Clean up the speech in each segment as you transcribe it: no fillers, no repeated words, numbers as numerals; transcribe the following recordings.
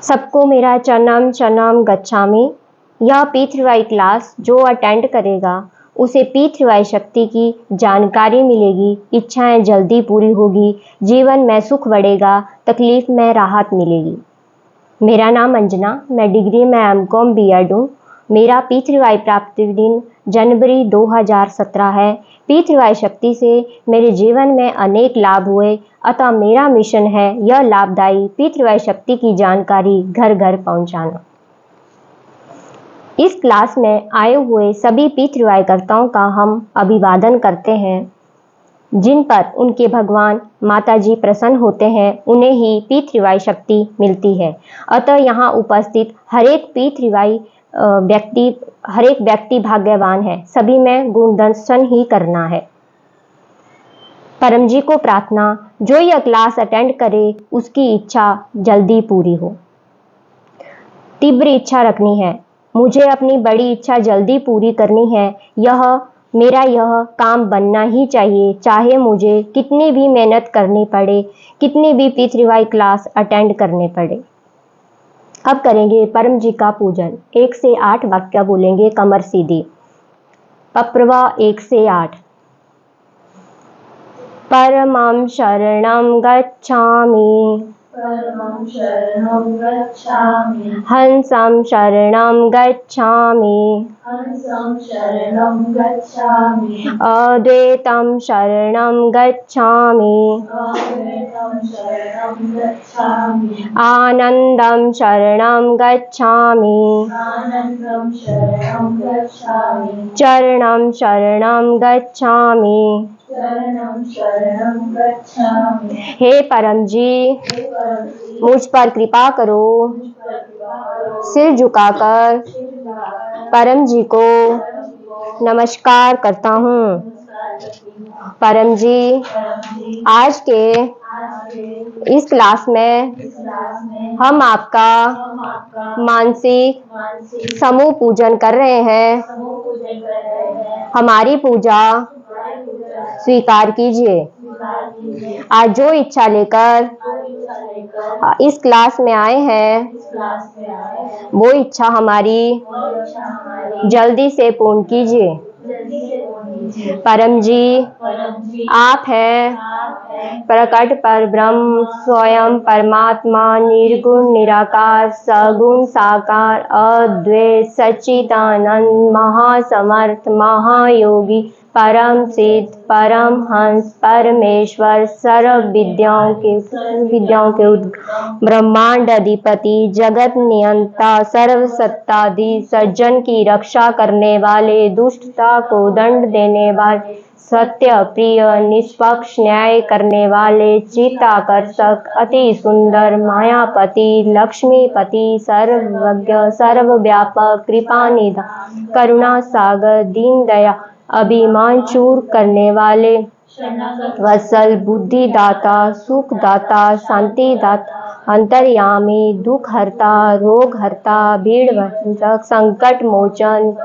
सबको मेरा चरणम शरणम गच्छामि। यह पी3वाई क्लास जो अटेंड करेगा उसे पी3वाई शक्ति की जानकारी मिलेगी, इच्छाएं जल्दी पूरी होगी, जीवन में सुख बढ़ेगा, तकलीफ में राहत मिलेगी। मेरा नाम अंजना, मैं डिग्री में एमकॉम बीएड हूँ। मेरा पी3वाई प्राप्ति दिन जनवरी 2017 है। पी3वाई शक्ति से मेरे जीवन में अनेक लाभ हुए, अतः मेरा मिशन है यह लाभदायी पी3वाई शक्ति की जानकारी घर घर पहुंचाना। इस क्लास में आए हुए सभी पी3वाई कर्ताओं का हम अभिवादन करते हैं। जिन पर उनके भगवान माताजी प्रसन्न होते हैं उन्हें ही पी3वाई शक्ति मिलती है। अतः यहाँ उपस्थित हर एक पी3वाई व्यक्ति भाग्यवान है। सभी में गुण दर्शन ही करना है। परम जी को प्रार्थना, जो यह क्लास अटेंड करे उसकी इच्छा जल्दी पूरी हो। तीव्र इच्छा रखनी है, मुझे अपनी बड़ी इच्छा जल्दी पूरी करनी है। मेरा यह काम बनना ही चाहिए, चाहे मुझे कितनी भी मेहनत करनी पड़े, कितनी भी पी3वाई क्लास अटेंड करने पड़े। अब करेंगे परम जी का पूजन। 1 से 8 वाक्य बोलेंगे कमर सीधी। पप्रवा 1 से 8। परमं शरणं गच्छामि, परमं शरणं गच्छामि, हंसं शरणं गच्छामि, हंसं शरणं गच्छामि, अद्वैतं शरणं गच्छामि, अद्वैतं शरणं गच्छामि, आनन्दं शरणं गच्छामि, आनन्दं शरणं गच्छामि, चरणं शरणं गच्छामि। चरणं शरणं गच्छामि। हे परम जी, हे परम जी, मुझ पर कृपा करो। मुझ पर कृपा करो। सिर झुकाकर सिर झुकाकर परम जी को परम जी को नमस्कार करता हूँ। नमस्कार करती हूँ। परम जी, परम जी, आज के आज के इस क्लास में इस क्लास में हम आपका हम आपका मानसिक मानसिक समूह पूजन कर रहे हैं। समूह पूजन कर रहे हैं। हमारी पूजा हमारी पूजा स्वीकार कीजिए। स्वीकार कीजिए। आज जो इच्छा लेकर आज इच्छा लेकर इस क्लास में आए हैं इस क्लास में आए हैं, वो इच्छा हमारी वो इच्छा हमारी जल्दी से पूर्ण कीजिए। जल्दी से पूर्ण कीजिए। परम जी, परम जी, आप हैं आप हैं प्रकट पर ब्रह्म, स्वयं परमात्मा, निर्गुण निराकार, सगुण साकार, अद्वैत सच्चिदानंद, महासमर्थ, महायोगी, परम सिद्ध, परम हंस, परमेश्वर, सर्व विद्याओं के ब्रह्मांड अधिपति, जगत नियंता, सर्व सत्ताधीश, सज्जन की रक्षा करने वाले, दुष्टता को दंड देने वाले, सत्य प्रिय, निष्पक्ष न्याय करने वाले, चित्ताकर्षक, अति सुंदर, मायापति, लक्ष्मीपति, सर्वज्ञ, सर्वव्यापक, कृपानिधान, करुणा सागर, दीन दया, अभिमान चूर करने वाले, शरणागत वत्सल, बुद्धिदाता, सुखदाता, शांतिदाता, अंतर्यामी, दुख हरता, रोग हरता, भीड़ भंजक, संकट मोचन,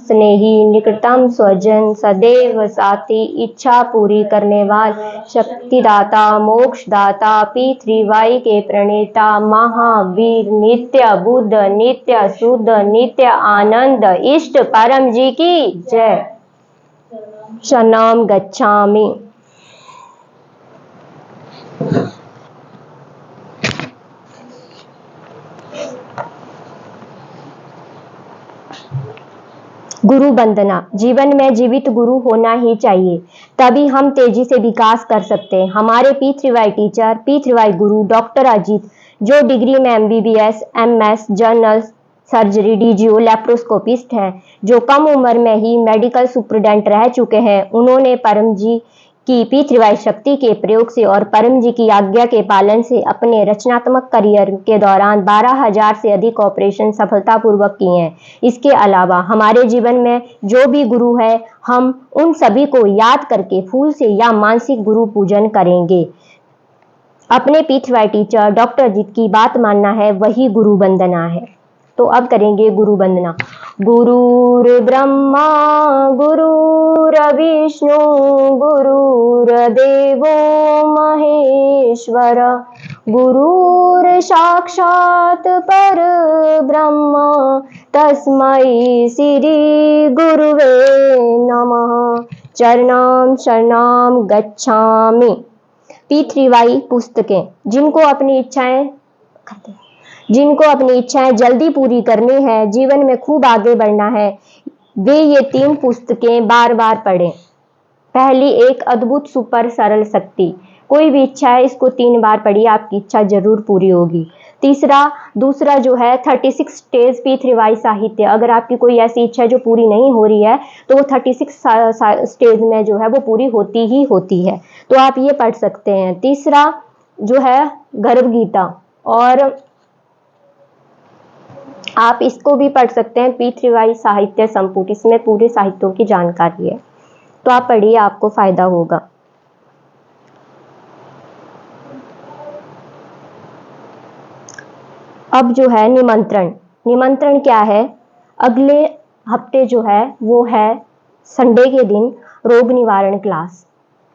स्नेही, निकटतम स्वजन, सदैव साथी, इच्छा पूरी करने वाले, शक्तिदाता, मोक्षदाता, पी3वाई के प्रणेता, महावीर, नित्य बुद्ध, नित्य शुद्ध, नित्य आनंद, इष्ट परम जी की जय। शरणं गच्छामि। गुरु वंदना। जीवन में जीवित गुरु होना ही चाहिए, तभी हम तेजी से विकास कर सकते हैं। हमारे पी3वाई टीचर, पी3वाई गुरु डॉक्टर अजीत, जो डिग्री में MBBS, MS, general surgery, DGO, लेप्रोस्कोपिस्ट हैं, जो कम उम्र में ही मेडिकल सुपरिटेंडेंट रह चुके हैं, उन्होंने परम जी की पी3वाई शक्ति के प्रयोग से और परम जी की आज्ञा के पालन से अपने रचनात्मक करियर के दौरान 12,000 से अधिक ऑपरेशन सफलतापूर्वक किए हैं। इसके अलावा हमारे जीवन में जो भी गुरु है, हम उन सभी को याद करके फूल से या मानसिक गुरु पूजन करेंगे। अपने पी3वाई टीचर डॉक्टर अजीत की बात मानना है, वही गुरु वंदना है। तो अब करेंगे गुरु वंदना। गुरुर्ब्रह्मा गुरुर्विष्णु गुरुर्देवो महेश्वर गुरुर् साक्षात् परब्रह्म तस्मै श्री गुरुवे नमः। चरणां शरणां गच्छामि। P3Y पुस्तकें। जिनको अपनी इच्छाएं जल्दी पूरी करनी है, जीवन में खूब आगे बढ़ना है, वे ये 3 पुस्तकें बार बार पढ़ें। पहली, एक अद्भुत सुपर सरल शक्ति। कोई भी इच्छा है, इसको 3 बार पढ़िए, आपकी इच्छा जरूर पूरी होगी। दूसरा जो है 36 स्टेज P3Y साहित्य। अगर आपकी कोई ऐसी इच्छा है जो पूरी नहीं हो रही है, तो वो 36 स्टेज में जो है वो पूरी होती ही होती है, तो आप ये पढ़ सकते हैं। तीसरा जो है गर्भ गीता, और आप इसको भी पढ़ सकते हैं, P3Y साहित्य संपुट, इसमें पूरे साहित्यों की जानकारी है, तो आप पढ़िए, आपको फायदा होगा। अब जो है निमंत्रण क्या है? अगले हफ्ते जो है वो है संडे के दिन रोग निवारण क्लास।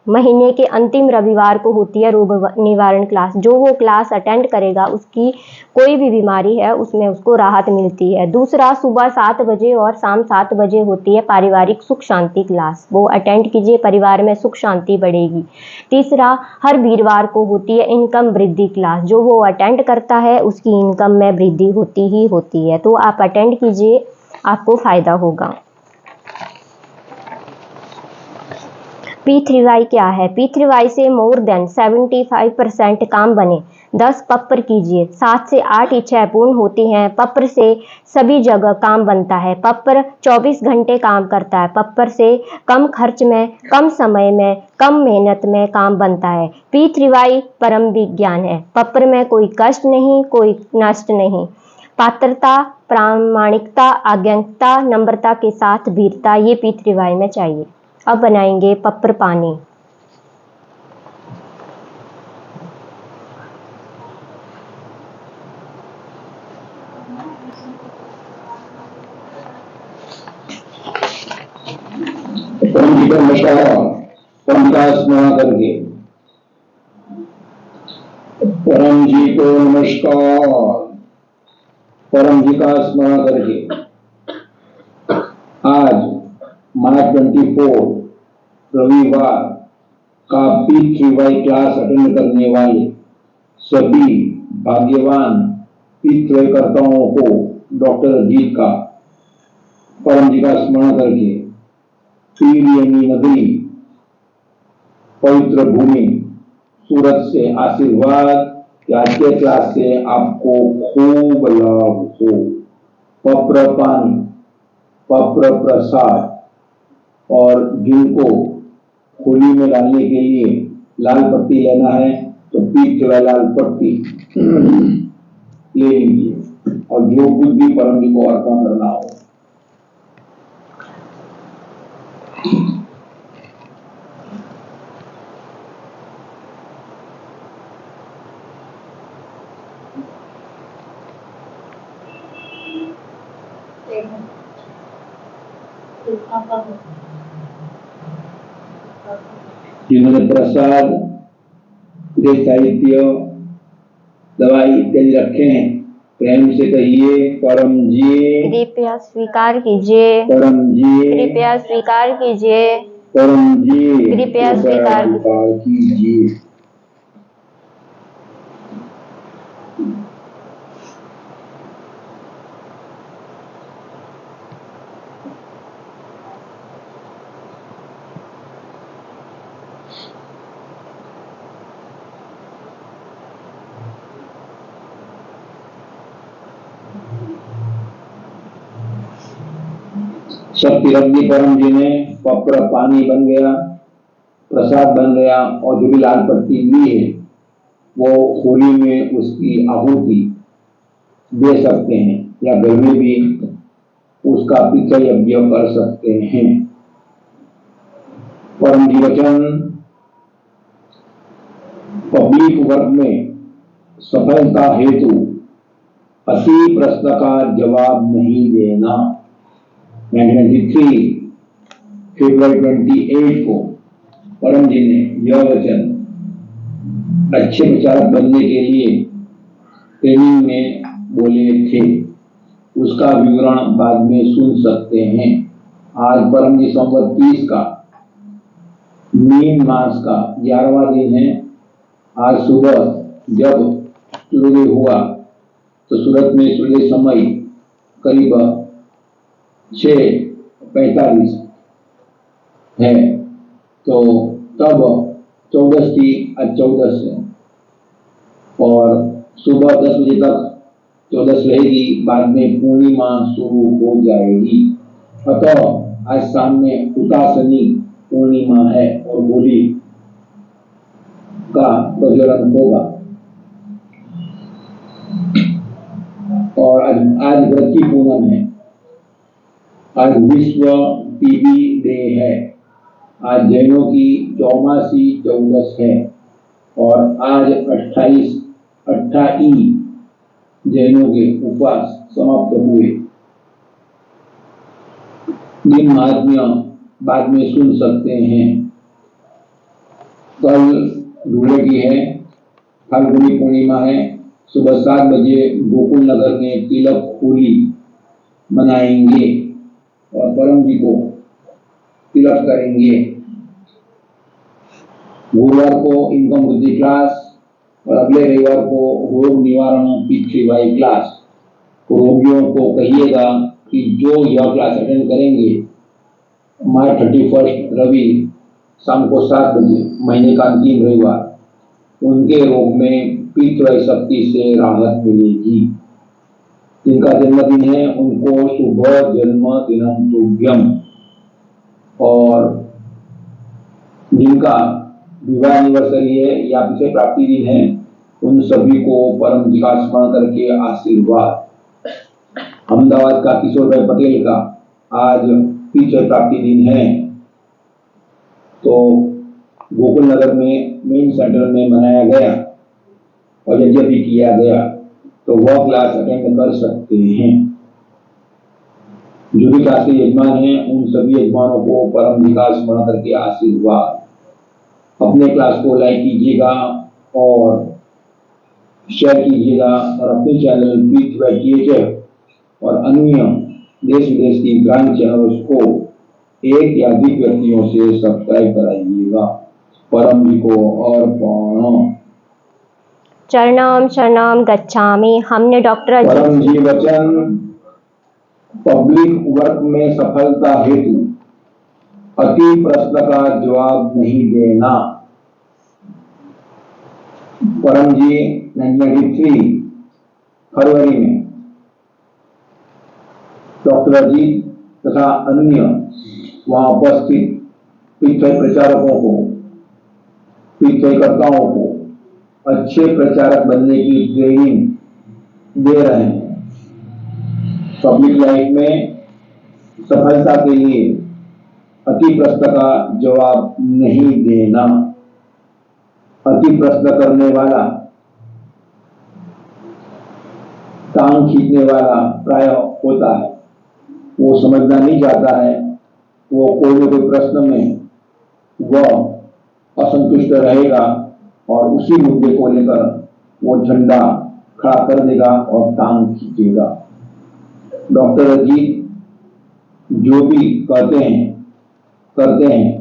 महीने के अंतिम रविवार को होती है रोग निवारण क्लास। जो वो क्लास अटेंड करेगा, उसकी कोई भी बीमारी है उसमें उसको राहत मिलती है। दूसरा, सुबह 7 बजे और शाम 7 बजे होती है पारिवारिक सुख शांति क्लास, वो अटेंड कीजिए, परिवार में सुख शांति बढ़ेगी। तीसरा, हर वीरवार को होती है इनकम वृद्धि क्लास। जो वो अटेंड करता है उसकी इनकम में वृद्धि होती ही होती है, तो आप अटेंड कीजिए, आपको फायदा होगा। P3Y क्या है? P3Y से मोर देन 75% काम बने। 10 पप्पर कीजिए। 7 से 8 इच्छाएं पूर्ण होती हैं। पप्पर से सभी जगह काम बनता है। पप्पर 24 घंटे काम करता है। पप्पर से कम खर्च में, कम समय में, कम मेहनत में काम बनता है। P3Y परम विज्ञान है। पप्पर में कोई कष्ट नहीं, कोई नष्ट नहीं। पात्रता, प्रामाणिकता, आज्ञाकारिता, नम्रता के साथ वीरता, ये P3Y में चाहिए। अब बनाएंगे पप्पर पानी। परम जी का नमस्कार। परम का स्मरण करके परम जी को नमस्कार। परम जी का स्मरण करके आज मार्च 24 रविवार का P3Y क्लास अटेंड करने वाले सभी भाग्यवान P3Y कर्ताओं को डॉक्टर अजीत का परम जी का स्मरण करके पीरियमी नगरी, पवित्र भूमि सूरत से आशीर्वाद कि आज के क्लास से आपको खूब लाभ हो। पप्र पानी, पप्र प्रसाद, और जिनको होली में डालने के लिए लाल पट्टी लेना है तो P3Y लाल पट्टी ले लीजिए, और जो कुछ भी परम जी को अर्पण करना हो। जिन्होंने प्रसाद, साहित्य, दवाई इत्यादि रखे हैं, प्रेम से कहिए परम जी कृपया स्वीकार कीजिए। परम जी कृपया स्वीकार कीजिए। परम जी कृपया स्वीकार कीजिए। सब तिरंगी परम जी ने पप्र पानी बन गया, प्रसाद बन गया, और जो भी लाल पट्टी ली है वो होली में उसकी आहुति दे सकते हैं, या घर में भी उसका पिता यज्ञ कर सकते हैं। परम जी वचन, पब्लिक वर्क में सफलता हेतु अति प्रश्न का जवाब नहीं देना। 1993 फरवरी 28 को परम जी ने यह वचन अच्छे प्रचारक बनने के लिए ट्रेनिंग में बोले थे, उसका विवरण बाद में सुन सकते हैं। आज परम दिसंबर 30 का मीन मास का 11वां दिन है। आज सुबह जब सूर्योदय हुआ तो सूरत में सूर्योदय समय करीब 6:45 है, तो तब 14 थी, आज 14 है और सुबह 10 बजे तक 14 रहेगी, बाद में पूर्णिमा शुरू हो जाएगी। अतः आज शाम में उतासनी पूर्णिमा है और होली का प्रज्वलन होगा। और आज व्रत की पूनम है। आज विश्व टीबी डे है। आज जैनों की चौमासी 14 है और आज 28 जैनों के उपवास समाप्त हुए। दिन महात्म्य बाद में सुन सकते हैं। कल धूले की है, फाल्गुनी पूर्णिमा है। सुबह 7 बजे गोकुल नगर में तिलक होली मनाएंगे और परम जी को तिलक करेंगे। गुरुवार को इनकम वृद्धि क्लास और अगले रविवार को रोग निवारण पितृवाई क्लास। रोगियों को कहिएगा कि जो यह क्लास अटेंड करेंगे मार्च 31 रवि शाम को 7 बजे, महीने का अंतिम रविवार, उनके रोग में पितृवाई शक्ति से राहत मिलेगी। जिनका जन्मदिन है उनको शुभ जन्म दिनम तुभ्यम, और जिनका विवाह एनिवर्सरी है या विषय प्राप्ति दिन है उन सभी को परम जी का स्मरण करके आशीर्वाद। अहमदाबाद का किशोर भाई पटेल का आज विषय प्राप्ति दिन है, तो गोकुल नगर में मेन सेंटर में मनाया गया और यज्ञ भी किया गया, तो वह क्लास अटेंड कर सकते हैं। जो भी क्लास के यजमान हैं उन सभी यजमानों को परम जी का स्मरण करके आशीर्वाद। अपने क्लास को लाइक कीजिएगा और शेयर कीजिएगा और अपने चैनल PTHF और अन्य देश विदेश की ब्रांच चैनल्स को एक या अधिक व्यक्तियों से सब्सक्राइब कराइएगा। परम जी को और चरणाम शरणाम गच्छामि। हमने डॉक्टर परम जी वचन पब्लिक वर्क में सफलता हेतु अति प्रश्न का जवाब नहीं देना। परम जी 1993 फरवरी में डॉक्टर अजीत तथा अन्य वहां उपस्थित पितृ प्रचारकों को, पितृकर्ताओं को अच्छे प्रचारक बनने की ट्रेनिंग दे रहे हैं। पब्लिक लाइफ में सफलता के लिए अति प्रश्न का जवाब नहीं देना। अति प्रश्न करने वाला, टांग खींचने वाला प्राय होता है, वो समझना नहीं चाहता है, वो कोई न कोई प्रश्न में वह असंतुष्ट रहेगा और उसी मुद्दे को लेकर वो झंडा खड़ा कर देगा और टांग खींचेगा। डॉक्टर अजीत जो भी कहते हैं करते हैं,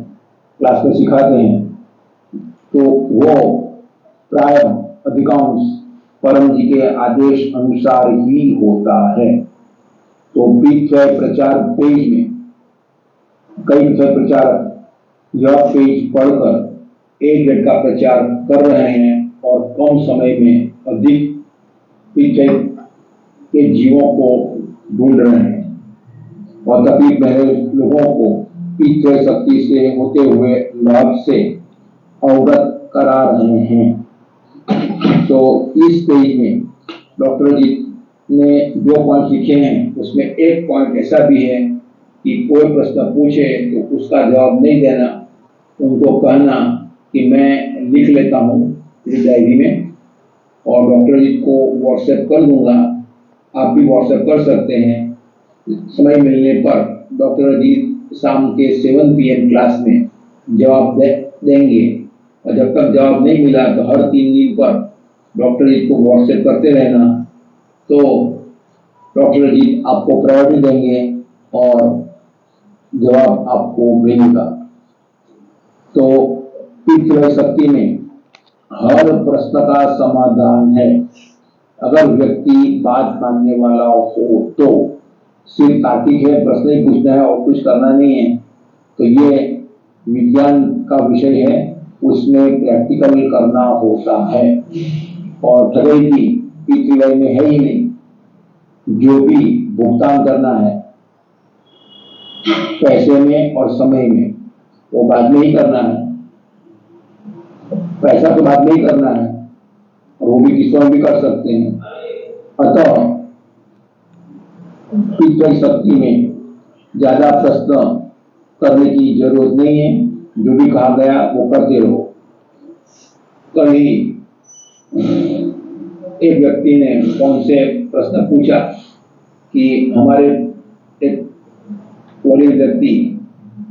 क्लास में सिखाते हैं, तो वो प्राय अधिकांश परम जी के आदेश अनुसार ही होता है। तो विषय प्रचार पेज में कई विषय प्रचारक यह पेज पढ़कर एक घंटे का प्रचार कर रहे हैं और कम समय में अधिक विषय के जीवों को ढूंढ रहे हैं और तकलीफ में लोगों को पितृ शक्ति से होते हुए लाभ से अवगत करा रहे हैं। तो इस पेज में डॉक्टर जी ने जो पॉइंट लिखे हैं उसमें एक पॉइंट ऐसा भी है कि कोई प्रश्न पूछे तो उसका जवाब नहीं देना, उनको कहना कि मैं लिख लेता हूँ इस डायरी में और डॉक्टर जी को व्हाट्सएप कर दूंगा, आप भी व्हाट्सएप कर सकते हैं। समय मिलने पर डॉक्टर अजीत शाम के 7 PM क्लास में जवाब देंगे और जब तक जवाब नहीं मिला तो हर 3 दिन पर डॉक्टर जी को व्हाट्सएप करते रहना, तो डॉक्टर जी आपको प्रायोरिटी देंगे और जवाब आपको मिलेगा। तो पीतृ शक्ति में हर प्रश्न का समाधान है। अगर व्यक्ति बात मानने वाला हो तो सिर्फ तार्किक है, प्रश्न ही पूछना है और कुछ करना नहीं है, तो ये विज्ञान का विषय है, उसमें प्रैक्टिकल करना होता है। और ठगेगी पीतृ में है ही नहीं। जो भी भुगतान करना है पैसे में और समय में, वो बाद में ही करना है। पैसा तो बाद में ही करना है, और वो भी किसी और भी कर सकते हैं। अतः पीतृ शक्ति में ज्यादा प्रश्न करने की जरूरत नहीं है, जो भी कहा गया वो करते रहो। कभी एक व्यक्ति ने फोन से प्रश्न पूछा कि हमारे एक वरिष्ठ व्यक्ति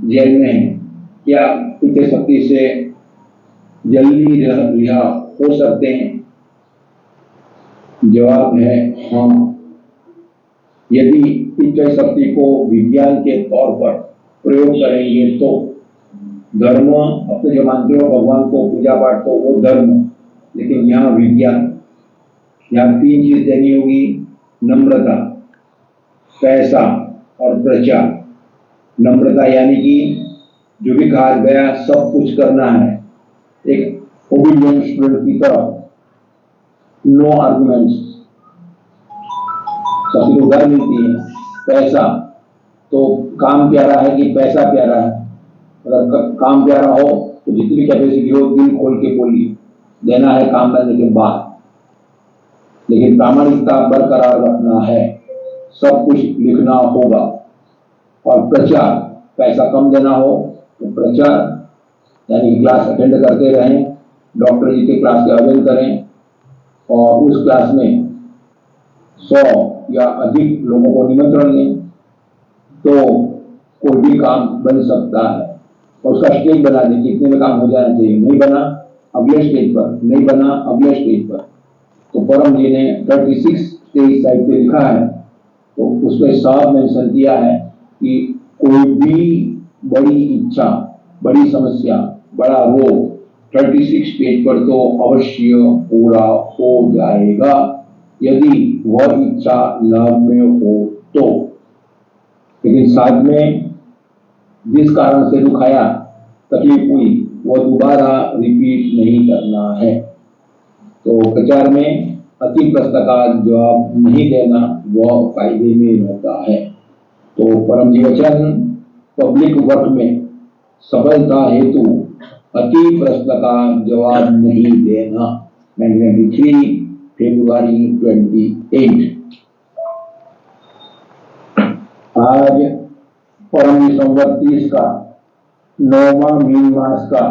जेल में है, क्या पीतृ शक्ति से जल्दी रिहा हो सकते हैं? जवाब है हाँ। यदि पीतृ शक्ति को विज्ञान के तौर पर प्रयोग करेंगे तो धर्म, अपने जो मानते हो भगवान को पूजा पाठ को, वो धर्म, लेकिन यहाँ विज्ञान। यहाँ 3 चीज देनी होगी, नम्रता, पैसा और प्रचार। नम्रता यानी कि जो भी कहा गया सब कुछ करना है, एक ओबीडियंट स्टूडेंट की तरह, नो आर्गुमेंट्स, सभी को घर मिलती है। पैसा तो काम प्यारा है कि पैसा प्यारा है? अगर काम प्यारा हो तो जितनी कैपेसिटी हो दिल खोल के बोलिए, देना है काम करने के बाद, लेकिन प्रामाणिकता बरकरार रखना है, सब कुछ लिखना होगा। और प्रचार, पैसा कम देना हो तो प्रचार यानी क्लास अटेंड करते रहें, डॉक्टर जी के क्लास के आयोजन करें और उस क्लास में 100 या अधिक लोगों को निमंत्रण दें, तो कोई भी काम बन सकता है। और उसका स्टेज बना दें, कितने में काम हो जाना चाहिए, नहीं बना अगले स्टेज पर, नहीं बना अगले स्टेज पर। तो परम जी ने 36 स्टेज साइड पे लिखा है, तो उसमें साफ मेंशन किया है कि कोई भी बड़ी इच्छा, बड़ी समस्या, बड़ा रोग 36 स्टेज पर तो अवश्य पूरा हो जाएगा, यदि वह इच्छा लाभ में हो तो। लेकिन साथ में जिस कारण से दुख आया, तकलीफ हुई, वह दोबारा रिपीट नहीं करना है। तो प्रचार में अति प्रश्न का जवाब नहीं देना वह फायदे में रहता है। तो परम जी वचन, पब्लिक वर्क में सफलता हेतु अति प्रश्न का जवाब नहीं देना। 1993 फरवरी 28। आज परम संवत 30 का 9वां मीन मास का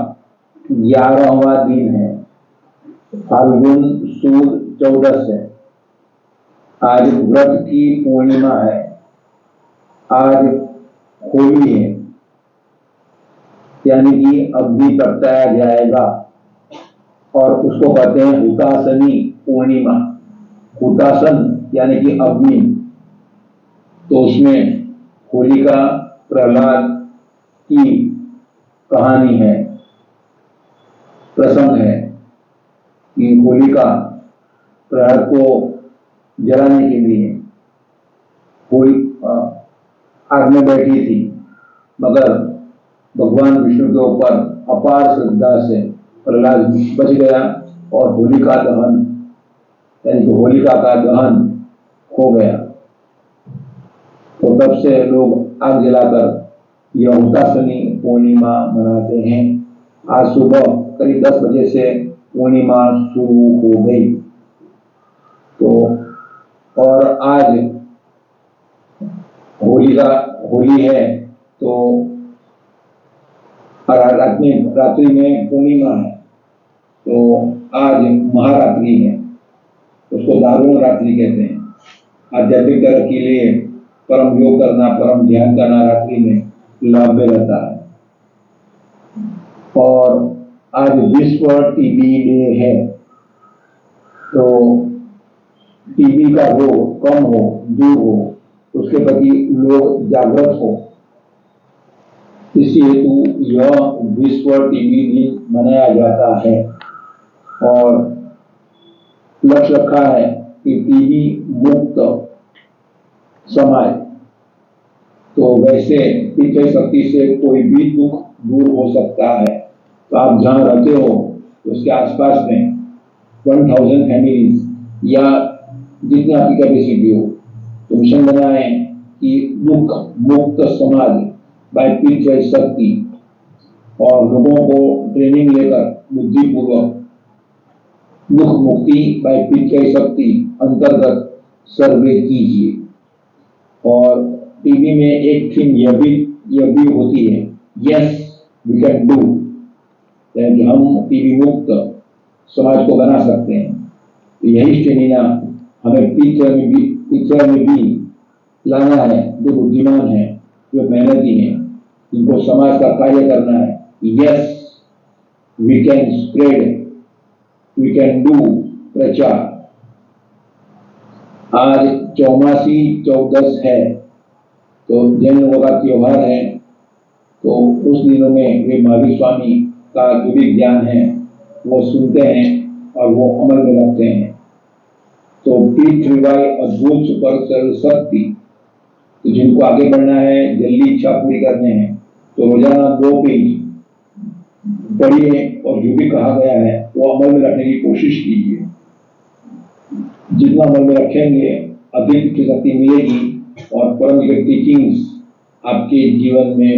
11वां दिन है, फाल्गुन सुद 14 है। आज व्रत की पूर्णिमा है, आज होली है, यानी कि अग्नि प्रगटाया जाएगा और उसको कहते हैं हुतासनी पूर्णिमा। हुतासन यानी कि अग्नि, तो उसमें होलिका प्रहलाद की कहानी है, प्रसंग है कि होलिका प्रहलाद को जलाने के लिए आग में बैठी थी, मगर भगवान विष्णु के ऊपर अपार श्रद्धा से प्रहलाद बच गया और होलिका दहन यानी कि होलिका का दहन हो गया। तो तब से लोग आग जलाकर यह हुतासनी पूर्णिमा मनाते हैं। आज सुबह करीब 10 बजे से पूर्णिमा शुरू हो गई। तो और आज होली है, तो रात्रि में पूर्णिमा है, तो आज महारात्रि है, उसको दारुण रात्रि कहते हैं। आध्यात्मिक तरफ के लिए परम योग करना, परम ध्यान करना रात्रि में लाभ में रहता है। और आज विश्व टीबी डे है, तो टीबी का रोग कम हो, दूर हो, उसके प्रति लोग जागृत हो, इसी हेतु यह विश्व टीबी दिन मनाया जाता है। और लक्ष्य रखा है कि टीबी मुक्त समाज, तो वैसे पितृ शक्ति से कोई भी दुख दूर हो सकता है। तो आप जहाँ रहते हो उसके आसपास में 1000 फैमिलीज या जितनी आपकी कैपेसिटी हो, तो मिशन बनाए कि दुख मुक्त समाज बाय पितृ शक्ति, और लोगों को ट्रेनिंग लेकर बुद्धिपूर्वक दुख मुक्ति बाय पितृ शक्ति अंतर्गत सर्वे कीजिए। और टीवी में एक थीम यह भी होती है, यस वी कैन डू, यानी हम टीवी मुक्त समाज को बना सकते हैं। तो यही स्टेमिना हमें पिक्चर में भी लाना है, जो बुद्धिमान है, जो मेहनती है, जिनको समाज का कार्य करना है। Yes we can spread, we can do प्रचार। आज चौमासी चौदस है, तो जैन लोगों का त्योहार है, तो उस दिनों में वे महावीर स्वामी का जो भी ज्ञान है वो सुनते हैं और वो अमल में रखते हैं। तो पृथ्वीवाई अद्भुत सुपर शक्ति, तो जिनको आगे बढ़ना है, जल्दी इच्छा पूरी करने हैं, तो रोजाना 2 पेज पढ़िए और जो भी कहा गया है वो अमल में रखने की कोशिश कीजिए। जितना अमल में रखेंगे अधिक शक्ति मिलेगी और परम टीचिंग्स आपके जीवन में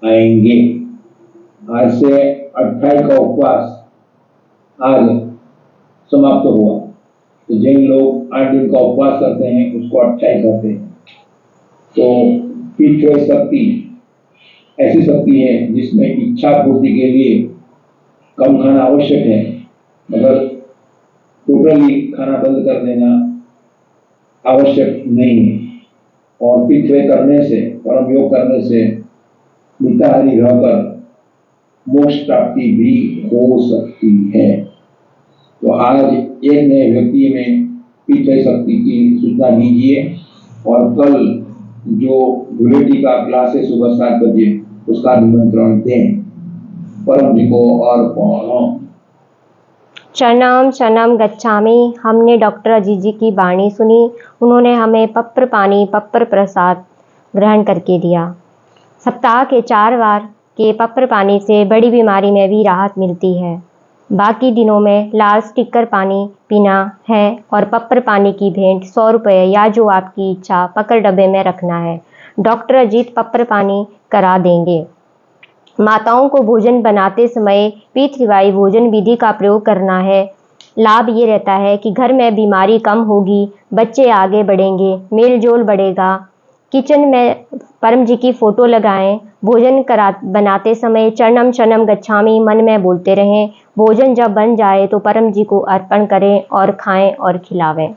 आएंगे। आज से 28 का उपवास आज समाप्त हुआ, तो जिन लोग 8 दिन का उपवास करते हैं उसको 28 करते हैं। तो पितृ शक्ति ऐसी शक्ति है जिसमें इच्छा पूर्ति के लिए कम खाना आवश्यक है, मगर टोटली खाना बंद कर देना आवश्यक नहीं है। और पितृ करने से, परम योग करने से मिताहारी रहकर मोक्ष प्राप्ति भी हो सकती है। तो आज एक नए व्यक्ति में पितृ शक्ति की सूचना दीजिए, और कल जो धुलेटी का क्लास है सुबह 7 बजे, उसका निमंत्रण दें। परम जी को और शरणम शरणम गच्छामि। हमने डॉक्टर अजीत जी की वाणी सुनी, उन्होंने हमें पप्र पानी पप्र प्रसाद ग्रहण करके दिया। सप्ताह के 4 बार के पप्र पानी से बड़ी बीमारी में भी राहत मिलती है। बाकी दिनों में लाल स्टिकर पानी पीना है और पप्र पानी की भेंट 100 रुपये या जो आपकी इच्छा पकड़ डब्बे में रखना है। डॉक्टर अजीत पप्र पानी करा देंगे। माताओं को भोजन बनाते समय पितृवाई भोजन विधि का प्रयोग करना है। लाभ ये रहता है कि घर में बीमारी कम होगी, बच्चे आगे बढ़ेंगे, मेल जोल बढ़ेगा। किचन में परम जी की फोटो लगाएं। भोजन बनाते समय चरणम शरणम गच्छामि मन में बोलते रहें। भोजन जब बन जाए तो परम जी को अर्पण करें और खाएं और खिलावें।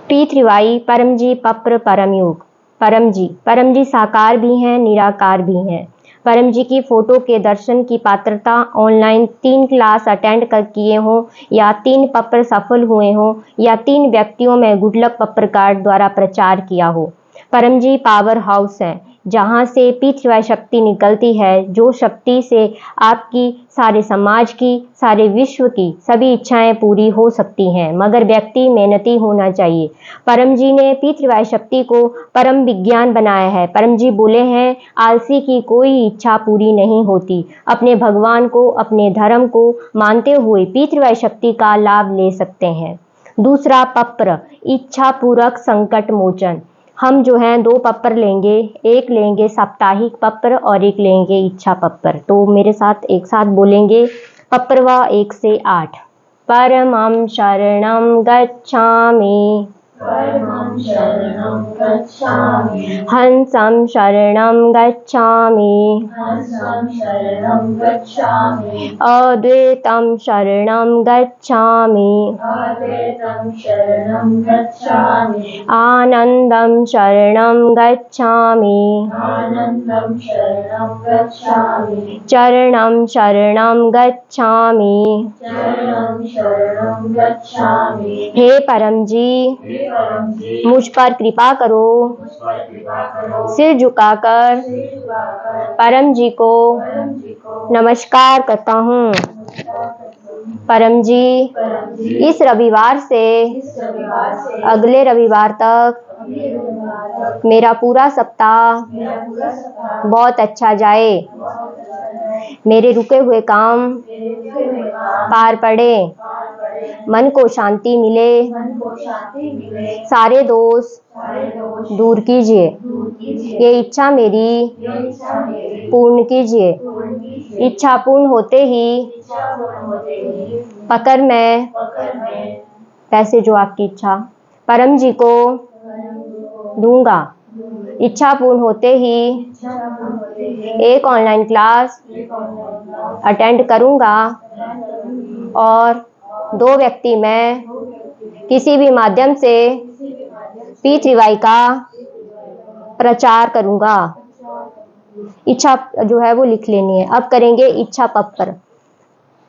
पितृवाई परम जी पप्र परम योग। परम जी साकार भी हैं, निराकार भी हैं। परम जी की फोटो के दर्शन की पात्रता ऑनलाइन 3 क्लास अटेंड कर किए हों या 3 पप्र सफल हुए हों या 3 व्यक्तियों में गुड लक पप्र कार्ड द्वारा प्रचार किया हो। परम जी पावर हाउस है, जहाँ से पितृवाई शक्ति निकलती है, जो शक्ति से आपकी, सारे समाज की, सारे विश्व की सभी इच्छाएं पूरी हो सकती हैं, मगर व्यक्ति मेहनती होना चाहिए। परम जी ने पितृवाई शक्ति को परम विज्ञान बनाया है। परम जी बोले हैं, आलसी की कोई इच्छा पूरी नहीं होती। अपने भगवान को, अपने धर्म को मानते हुए पितृवाई शक्ति का लाभ ले सकते हैं। दूसरा पप्र, इच्छा पूरक संकट मोचन। हम जो हैं 2 पप्र लेंगे, एक लेंगे साप्ताहिक पप्र और एक लेंगे इच्छा पप्र। तो मेरे साथ एक साथ बोलेंगे पप्रवा 1 से 8। परमं शरणं गच्छामि परमं शरणं गच्छामि हंसं शरणं गच्छामि हंसं शरणं गच्छामि अद्वैतं शरणं गच्छामि अद्वैतं शरणं गच्छामि आनन्दं शरणं गच्छामि आनन्दं शरणं गच्छामि चरणं शरणं गच्छामि चरणं शरणं गच्छामि हे परम जी हे परम जी मुझ पर कृपा करो मुझ पर कृपा करो सिर झुकाकर सिर झुकाकर परम जी को परम जी को नमस्कार करता हूँ। परम जी परम जी इस रविवार से इस रविवार से अगले रविवार तक अगले रविवार तक मेरा पूरा सप्ताह मेरा पूरा सप्ताह बहुत अच्छा जाए, बहुत अच्छा जाए मेरे रुके हुए काम मेरे रुके हुए काम पार पड़े, पार पड़े मन को शांति मिले, मन को शांति मिले सारे दोष सारे दोष दूर कीजिए। दूर कीजिए ये इच्छा मेरी ये इच्छा मेरी पूर्ण कीजिए। पूर्ण कीजिए इच्छा पूर्ण होते ही इच्छा पूर्ण होते ही पकड़ मैं पकड़ में पैसे जो आपकी इच्छा परम जी को दूंगा। इच्छा पूर्ण होते ही इच्छा पूर्ण होते ही एक ऑनलाइन क्लास एक ऑनलाइन अटेंड करूंगा क्लास और 2 व्यक्ति मैं किसी भी माध्यम से P3Y का प्रचार करूंगा। इच्छा जो है वो लिख लेनी है। अब करेंगे इच्छा पत्र।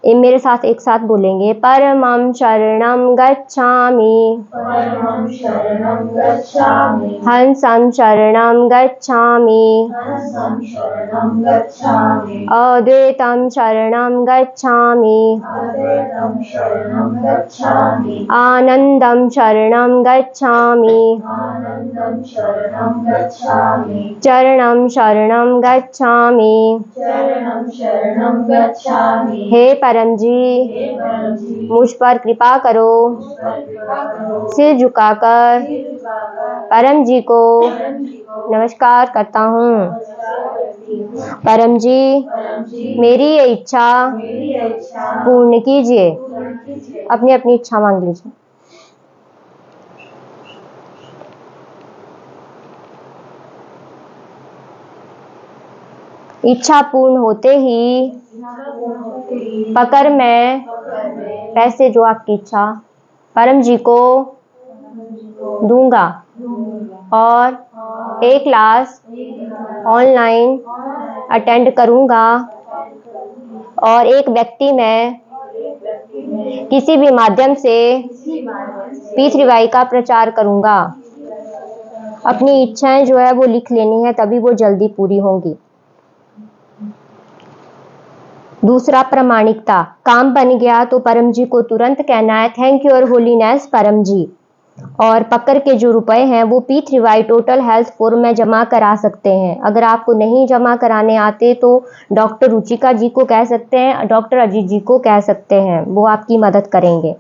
ये मेरे साथ एक साथ बोलेंगे। परमं शरणं गच्छामि परमं शरणं गच्छामि हंसं शरणं गच्छामि हंसं शरणं गच्छामि अद्वैतं शरणं गच्छामि अद्वैतं शरणं गच्छामि आनन्दं शरणं गच्छामि आनन्दं शरणं गच्छामि चरणं शरणं गच्छामि। चरणं शरणं गच्छामि हे परम जी हे परम जी मुझ पर कृपा करो मुझ पर कृपा करो सिर झुकाकर सिर झुकाकर परम जी को परम जी को नमस्कार करता हूँ। नमस्कार करती हूँ। परम जी परम जी मेरी ये इच्छा मेरी इच्छा पूर्ण कीजिए। पूर्ण कीजिए। अपनी अपनी इच्छा मांग लीजिए। इच्छा पूर्ण होते ही इच्छा पूर्ण होते ही पकड़ मैं पकड़ में पैसे जो आपकी इच्छा परम जी को दूंगा और एक क्लास ऑनलाइन अटेंड करूंगा और एक व्यक्ति मैं किसी भी माध्यम से P3Y का प्रचार करूंगा। अपनी इच्छाएं जो है वो लिख लेनी है, तभी वो जल्दी पूरी होंगी। दूसरा प्रामाणिकता। काम बन गया तो परम जी को तुरंत कहना है थैंक यू और होलीनेस परम जी। और पकड़ के जो रुपए हैं वो P3Y टोटल हेल्थ फोरम में जमा करा सकते हैं। अगर आपको नहीं जमा कराने आते तो डॉक्टर रुचिका जी को कह सकते हैं, डॉक्टर अजीत जी को कह सकते हैं, वो आपकी मदद करेंगे।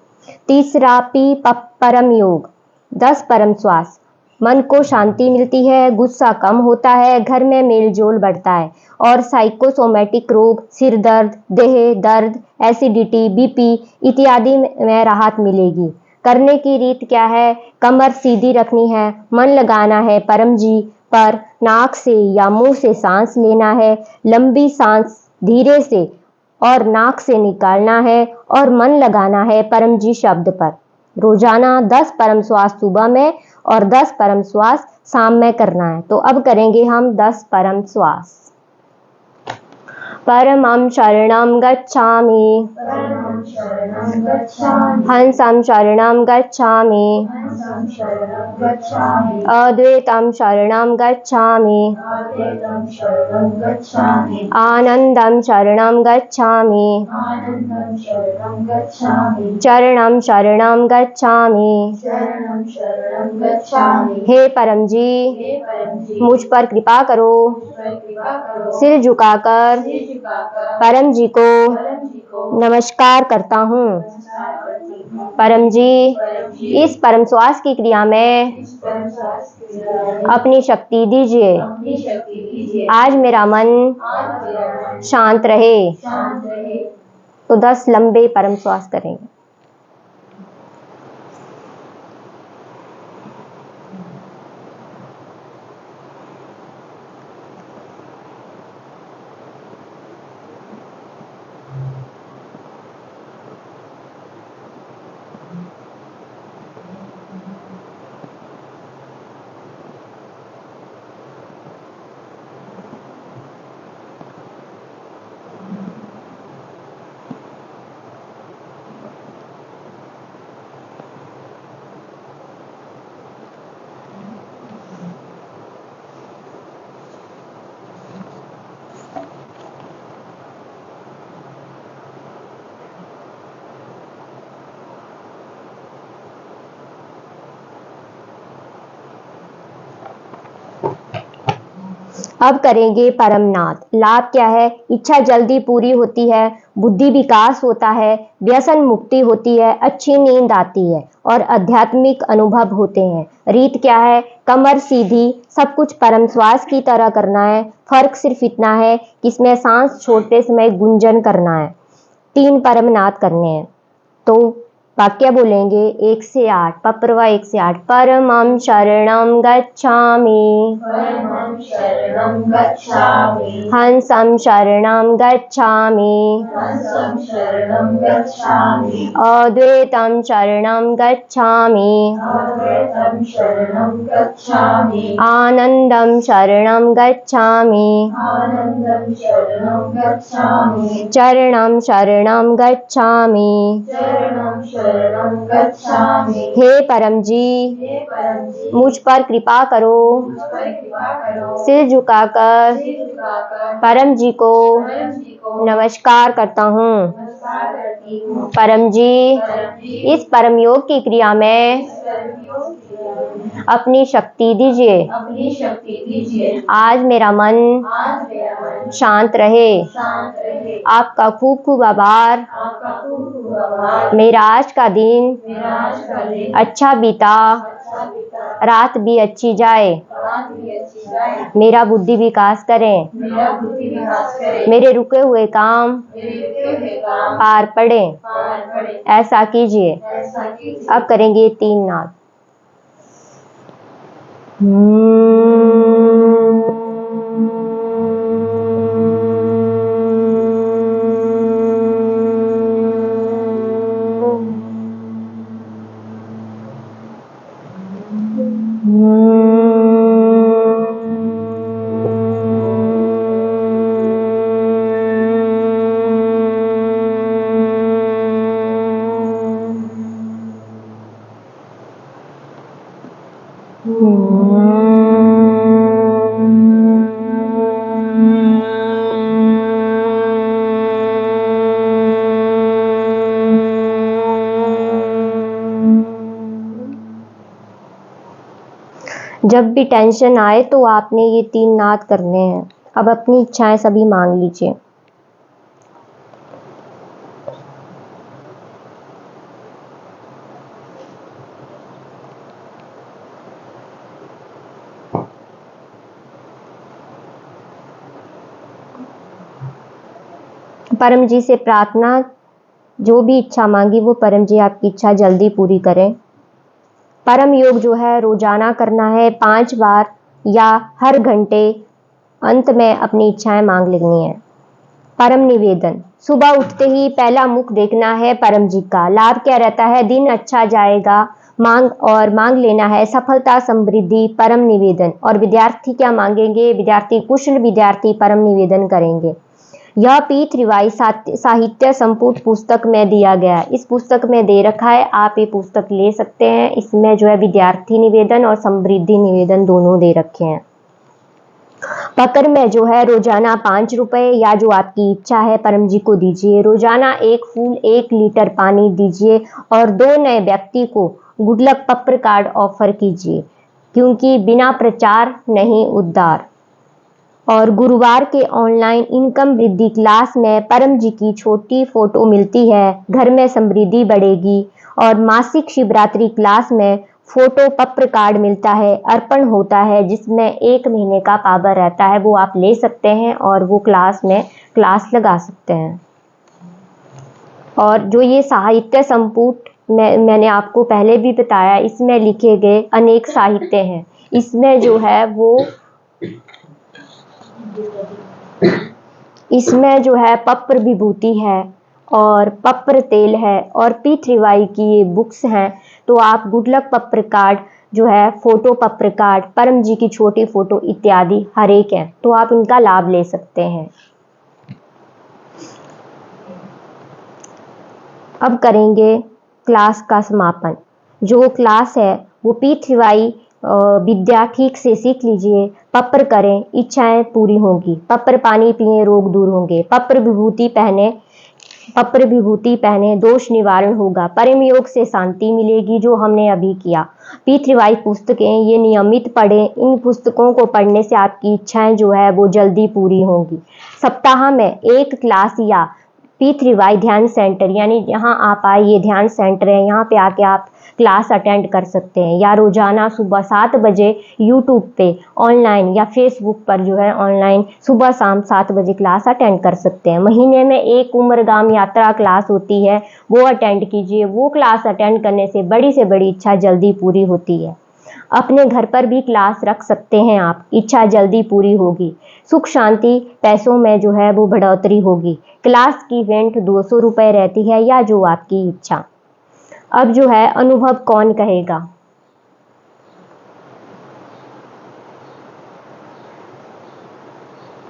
तीसरा परम योग। 10 परम श्वास। मन को शांति मिलती है, गुस्सा कम होता है, घर में मेल जोल बढ़ता है और साइकोसोमेटिक रोग, सिर दर्द, देह दर्द, एसिडिटी, बीपी इत्यादि में राहत मिलेगी। करने की रीत क्या है? कमर सीधी रखनी है, मन लगाना है परम जी पर, नाक से या मुंह से सांस लेना है, लंबी सांस धीरे से और नाक से निकालना है और मन लगाना है परम जी शब्द पर। रोजाना 10 परम श्वास सुबह में और 10 परम श्वास शाम में करना है। तो अब करेंगे हम 10 परम श्वास। परमं शरणं गच्छामि परमं शरणं गच्छामि हंसं शरणं गच्छामि हंसं शरणं गच्छामि अद्वैतं शरणं गच्छामि अद्वैतं शरणं गच्छामि आनन्दं शरणं गच्छामि आनन्दं शरणं गच्छामि चरणं शरणं गच्छामि। शरणं शरणं गच्छामि हे परम जी हे परम जी मुझ पर कृपा करो मुझ पर कृपा करो सिर झुकाकर सिर झुकाकर परम जी को परम जी को नमस्कार करता हूँ। नमस्कार करती हूँ। परम जी परम जी इस परम श्वास की क्रिया में इस परम श्वास की क्रिया में अपनी शक्ति दीजिए। अपनी शक्ति दीजिए। आज मेरा मन आज मेरा मन शांत रहे। शांत रहे। तो 10 लंबे परम श्वास करेंगे। अब करेंगे परमनाथ। लाभ क्या है? इच्छा जल्दी पूरी होती है, बुद्धि विकास होता है, व्यसन मुक्ति होती है, अच्छी नींद आती है और आध्यात्मिक अनुभव होते हैं। रीत क्या है? कमर सीधी, सब कुछ परम श्वास की तरह करना है। फर्क सिर्फ इतना है कि इसमें सांस छोड़ते समय गुंजन करना है। 3 परमनाथ करने हैं। तो वाक्य बोलेंगे 1 से 8, पप्रवा 1 से 8। परमं शरणं गच्छामि, परमं शरणं गच्छामि, हंसं शरणं गच्छामि, हंसं शरणं गच्छामि, अद्वैतं शरणं गच्छामि, अद्वैतं शरणं गच्छामि, आनन्दं शरणं गच्छामि, आनन्दं शरणं गच्छामि, चरणं शरणं गच्छामि। चरणं शरणं गच्छामि। हे परम जी, हे परम जी, मुझ पर कृपा करो। मुझ पर कृपा करो। सिर झुकाकर सिर झुकाकर परम जी को परम जी को नमस्कार करता हूँ। नमस्कार करती हूँ। परम जी, परम जी, इस परम योग की क्रिया में इस कर्मयोग क्रिया में अपनी शक्ति दीजिए। अपनी शक्ति दीजिए। आज मेरा मन आज मेरा मन शांत रहे। शांत रहे। आपका खूब खूब आभार। आपका खूब खूब आभार। मेरा आज का दिन मेरा आज का दिन अच्छा बीता, अच्छा बीता, रात भी अच्छी जाए। रात भी अच्छी जाए। मेरा बुद्धि विकास करें, मेरा बुद्धि विकास करे। मेरे रुके हुए काम मेरे रुके हुए काम पार पड़े। पार पड़े। ऐसा कीजिए। ऐसा कीजिए। अब करेंगे 3 नाद। जब भी टेंशन आए तो आपने ये 3 नाद करने हैं। अब अपनी इच्छाएं सभी मांग लीजिए। परम जी से प्रार्थना, जो भी इच्छा मांगी वो परम जी आपकी इच्छा जल्दी पूरी करें। परम योग जो है रोजाना करना है 5 बार या हर घंटे अंत में अपनी इच्छाएं मांग लेनी है। परम निवेदन, सुबह उठते ही पहला मुख देखना है परम जी का। लाभ क्या रहता है? दिन अच्छा जाएगा। मांग लेना है सफलता, समृद्धि, परम निवेदन। और विद्यार्थी क्या मांगेंगे? विद्यार्थी कुशल विद्यार्थी परम निवेदन करेंगे। यह पीठ रिवाई साहित्य संपुट पुस्तक में दिया गया है। इस पुस्तक में दे रखा है, आप ये पुस्तक ले सकते हैं। इसमें जो है विद्यार्थी निवेदन और समृद्धि निवेदन दोनों दे रखे हैं। पत्र में जो है रोजाना 5 रुपए या जो आपकी इच्छा है परम जी को दीजिए। रोजाना 1 फूल 1 लीटर पानी दीजिए और 2 नए व्यक्ति को गुड लक पत्र कार्ड ऑफर कीजिए, क्योंकि बिना प्रचार नहीं उद्धार। और गुरुवार के ऑनलाइन इनकम वृद्धि क्लास में परम जी की छोटी फोटो मिलती है, घर में समृद्धि बढ़ेगी। और मासिक शिवरात्रि क्लास में फोटो पत्र कार्ड मिलता है, अर्पण होता है, जिसमें 1 महीने का पावर रहता है। वो आप ले सकते हैं और वो क्लास में क्लास लगा सकते हैं। और जो ये साहित्य संपुट मैंने आपको पहले भी बताया, इसमें लिखे गए अनेक साहित्य हैं। इसमें जो है वो इसमें जो है पप्र विभूति है और पप्र तेल है और पीठ रिवाई की ये बुक्स हैं। तो आप गुड लक पप्र कार्ड जो है, फोटो पप्र कार्ड, परम जी की छोटी फोटो इत्यादि हर एक है, तो आप इनका लाभ ले सकते हैं। अब करेंगे क्लास का समापन। जो क्लास है वो पीठ रिवाई विद्या ठीक से सीख लीजिए। पप्र करें, इच्छाएं पूरी होंगी। पप्र पानी पिए, रोग दूर होंगे। पप्र विभूति पहने, पप्र विभूति पहने, दोष निवारण होगा, परम योग से शांति मिलेगी, जो हमने अभी किया। पी3वाई पुस्तकें ये नियमित पढ़ें, इन पुस्तकों को पढ़ने से आपकी इच्छाएं जो है वो जल्दी पूरी होंगी। सप्ताह में एक क्लास या पी3वाई ध्यान सेंटर, यानी यहाँ आप आए, ये ध्यान सेंटर है, यहाँ पे आके आप क्लास अटेंड कर सकते हैं, या रोजाना सुबह 7 बजे यूट्यूब पे ऑनलाइन या फेसबुक पर जो है ऑनलाइन सुबह शाम 7 बजे क्लास अटेंड कर सकते हैं। महीने में एक उम्रगाम यात्रा क्लास होती है, वो अटेंड कीजिए। वो क्लास अटेंड करने से बड़ी इच्छा जल्दी पूरी होती है। अपने घर पर भी क्लास रख सकते हैं आप, इच्छा जल्दी पूरी होगी। सुख शांति पैसों में जो है वो बढ़ोतरी होगी। क्लास की रेंट 200 रुपये रहती है, या जो आपकी इच्छा। अब जो है अनुभव कौन कहेगा?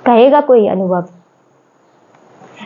कहेगा कोई अनुभव?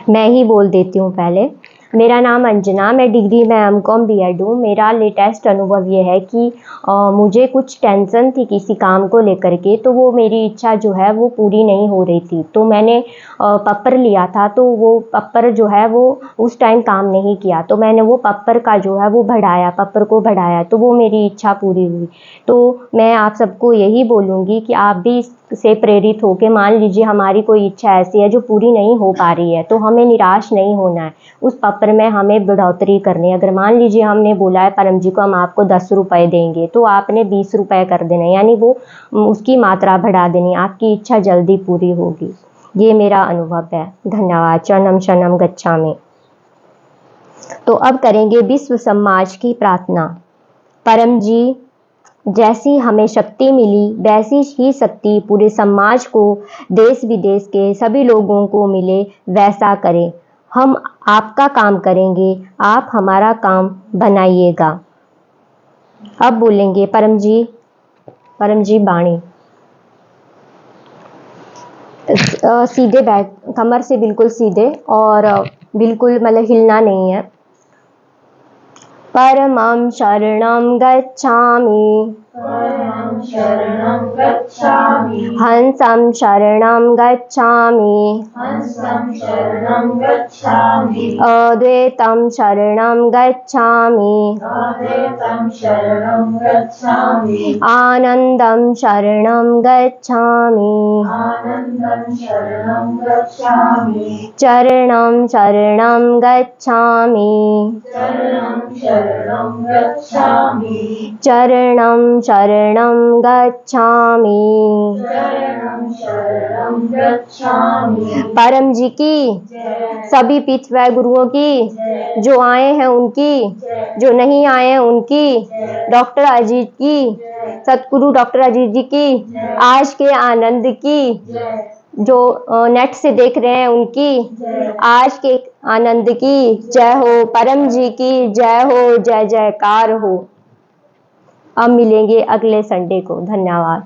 मैं ही बोल देती हूँ पहले। मेरा नाम अंजना, मैं डिग्री में एमकॉम बीएड हूँ। मेरा लेटेस्ट अनुभव ये है कि मुझे कुछ टेंशन थी किसी काम को लेकर के, तो वो मेरी इच्छा जो है वो पूरी नहीं हो रही थी। तो मैंने पप्पर लिया था, तो वो पप्पर जो है वो उस टाइम काम नहीं किया, तो मैंने वो पप्पर का जो है वो बढ़ाया, पप्पर को बढ़ाया, तो वो मेरी इच्छा पूरी हुई। तो मैं आप सबको यही बोलूँगी कि आप भी से प्रेरित होकर, मान लीजिए हमारी कोई इच्छा ऐसी है जो पूरी नहीं हो पा रही है, तो हमें निराश नहीं होना है, उस पप्पर में हमें बढ़ोतरी करनी है। अगर मान लीजिए हमने बोला है परम जी को हम आपको 10 रुपये देंगे, तो आपने 20 रुपये कर देना, यानी वो उसकी मात्रा बढ़ा देनी, आपकी इच्छा जल्दी पूरी होगी। ये मेरा अनुभव है। धन्यवाद। चरणम शरणम गच्छामि। तो अब करेंगे विश्व समाज की प्रार्थना। परम जी, जैसी हमें शक्ति मिली वैसी ही शक्ति पूरे समाज को, देश विदेश के सभी लोगों को मिले, वैसा करें। हम आपका काम करेंगे, आप हमारा काम बनाइएगा। अब बोलेंगे परम जी बाणी। सीधे बैठ, कमर से बिल्कुल सीधे, और बिल्कुल मतलब हिलना नहीं है। परमं शरणं गच्छामि, परमं शरणं गच्छामि, हंसं शरणं गच्छामि, हंसं शरणं गच्छामि, अद्वैतं शरणं गच्छामि, अद्वैतं शरणं गच्छामि, आनन्दं शरणं गच्छामि, आनन्दं शरणं गच्छामि, चरणं शरणं गच्छामि, चरणं शरणं गच्छामि, चरणं शरणं गच्छामि। चरणं शरणं गच्छामि। परम जी की, जय। सभी पी3वाई गुरुओं की, जय। जो आए हैं उनकी, जय। जो नहीं आए हैं उनकी, जय। डॉक्टर अजीत की, जय। सतगुरु डॉक्टर अजीत जी की, जय। आज के आनंद की, जय। जो नेट से देख रहे हैं उनकी, जय। आज के आनंद की जय हो। परम जी की जय हो, जय जयकार हो। अब मिलेंगे अगले संडे को। धन्यवाद।